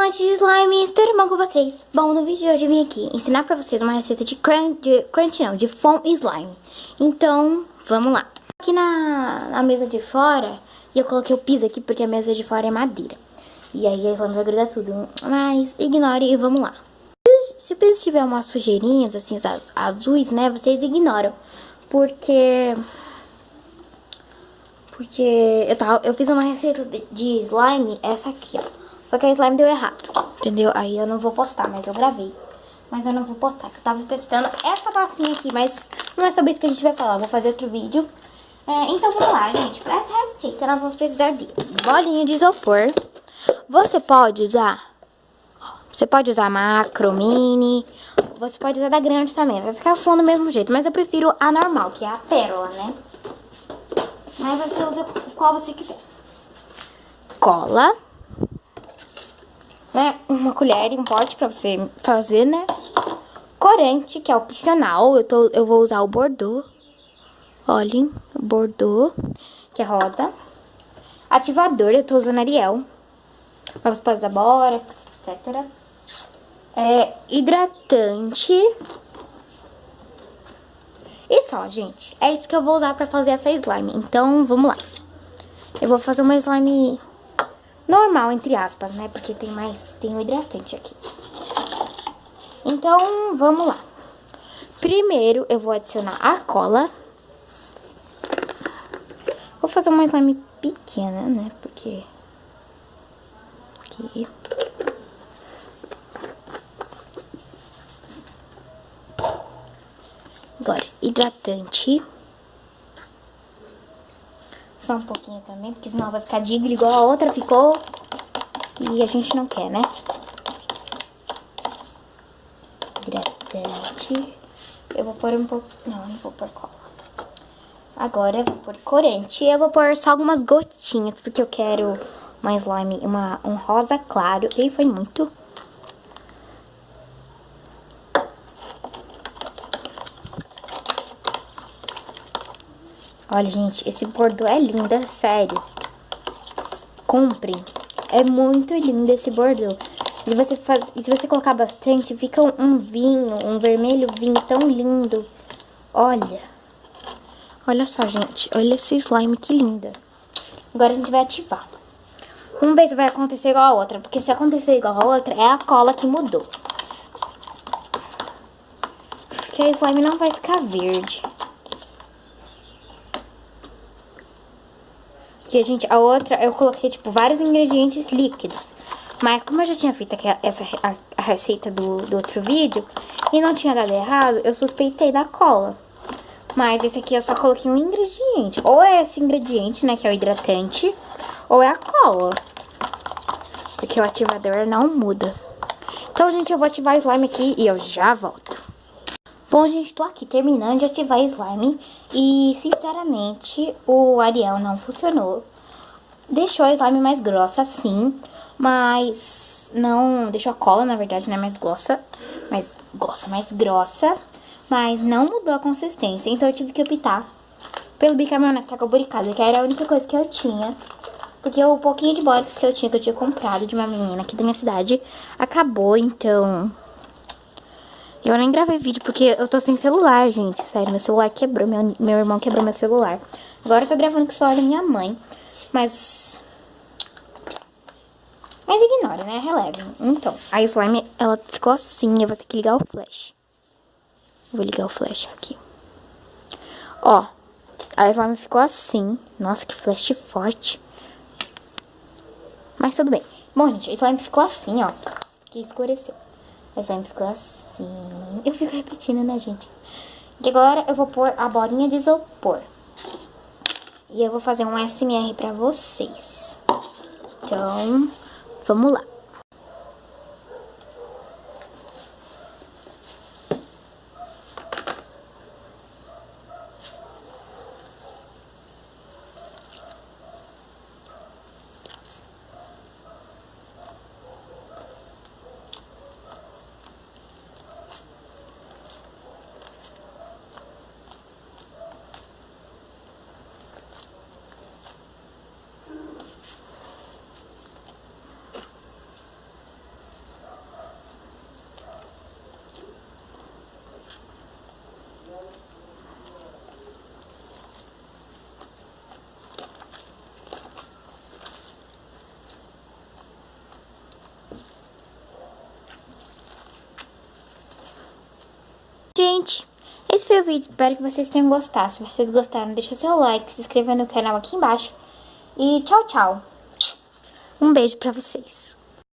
amantes de slimes, tudo bom com vocês? Bom, no vídeo de hoje eu vim aqui ensinar pra vocês uma receita de de foam slime. Então, vamos lá. Aqui na mesa de fora, e eu coloquei o piso aqui porque a mesa de fora é madeira. E aí a slime vai grudar tudo, mas ignore e vamos lá. Se o piso tiver umas sujeirinhas, assim, azuis, né, vocês ignoram. Porque eu fiz uma receita de slime, essa aqui, ó. Só que a slime deu errado, entendeu? Aí eu não vou postar, mas eu gravei. Mas eu não vou postar, que eu tava testando essa massinha aqui, mas não é sobre isso que a gente vai falar. Eu vou fazer outro vídeo. Então vamos lá, gente. Pra essa receita nós vamos precisar de bolinha de isopor. Você pode usar macro, mini. Você pode usar da grande também. Vai ficar fundo do mesmo jeito, mas eu prefiro a normal, que é a pérola, né? Mas você usa qual você quiser. Cola. Né? Uma colher e um pote pra você fazer, né? Corante, que é opcional. Eu vou usar o Bordeaux. Olhem, o Bordeaux, que é rosa. Ativador, eu tô usando Ariel. Mas você pode usar Borax, etc. Hidratante. E só, gente. É isso que eu vou usar pra fazer essa slime. Então, vamos lá. Eu vou fazer uma slime normal, entre aspas, né? Porque tem o hidratante aqui. Então, vamos lá. Primeiro, eu vou adicionar a cola. Vou fazer uma slime pequena, né? Porque... aqui. Agora, hidratante. Só um pouquinho também, porque senão vai ficar diglo igual a outra ficou. E a gente não quer, né? Hidratante. Eu vou pôr um pouco... não vou pôr cola. Agora eu vou pôr corante. Eu vou pôr só algumas gotinhas, porque eu quero uma slime, um rosa claro. E foi muito... olha, gente, esse Bordeaux é lindo, é sério. Comprem. É muito lindo esse Bordeaux. E se você colocar bastante, fica um vinho, um vermelho vinho tão lindo. Olha. Olha só, gente. Olha esse slime, que linda. Agora a gente vai ativar. Vamos ver se vai acontecer igual a outra. Porque se acontecer igual a outra, é a cola que mudou. Porque a slime não vai ficar verde. Porque, gente, a outra eu coloquei, tipo, vários ingredientes líquidos. Mas como eu já tinha feito a receita do outro vídeo e não tinha dado errado, eu suspeitei da cola. Mas esse aqui eu só coloquei um ingrediente. Ou é esse ingrediente, né, que é o hidratante, ou é a cola. Porque o ativador não muda. Então, gente, eu vou ativar a slime aqui e eu já volto. Bom, gente, tô aqui terminando de ativar a slime e, sinceramente, o Ariel não funcionou. Deixou a slime mais grossa, sim, mas não... deixou a cola, na verdade, né, mais grossa, mais grossa, mas não mudou a consistência. Então, eu tive que optar pelo bicarbonato carbonicado, que era a única coisa que eu tinha. Porque o pouquinho de bórax que eu tinha comprado de uma menina aqui da minha cidade, acabou, então... eu nem gravei vídeo porque eu tô sem celular, gente. Sério, meu celular quebrou. Meu irmão quebrou meu celular. Agora eu tô gravando com o celular da minha mãe. Mas ignora, né? Relevem. Então, a slime, ela ficou assim. Eu vou ter que ligar o flash. Vou ligar o flash aqui. Ó, a slime ficou assim. Nossa, que flash forte. Mas tudo bem. Bom, gente, a slime ficou assim, ó. Que escureceu. A slime ficou assim. Eu fico repetindo, né, gente? E agora eu vou pôr a bolinha de isopor. E eu vou fazer um ASMR pra vocês. Então, vamos lá. Gente, esse foi o vídeo. Espero que vocês tenham gostado. Se vocês gostaram, deixa seu like, se inscreva no canal aqui embaixo. E tchau, tchau. Um beijo pra vocês.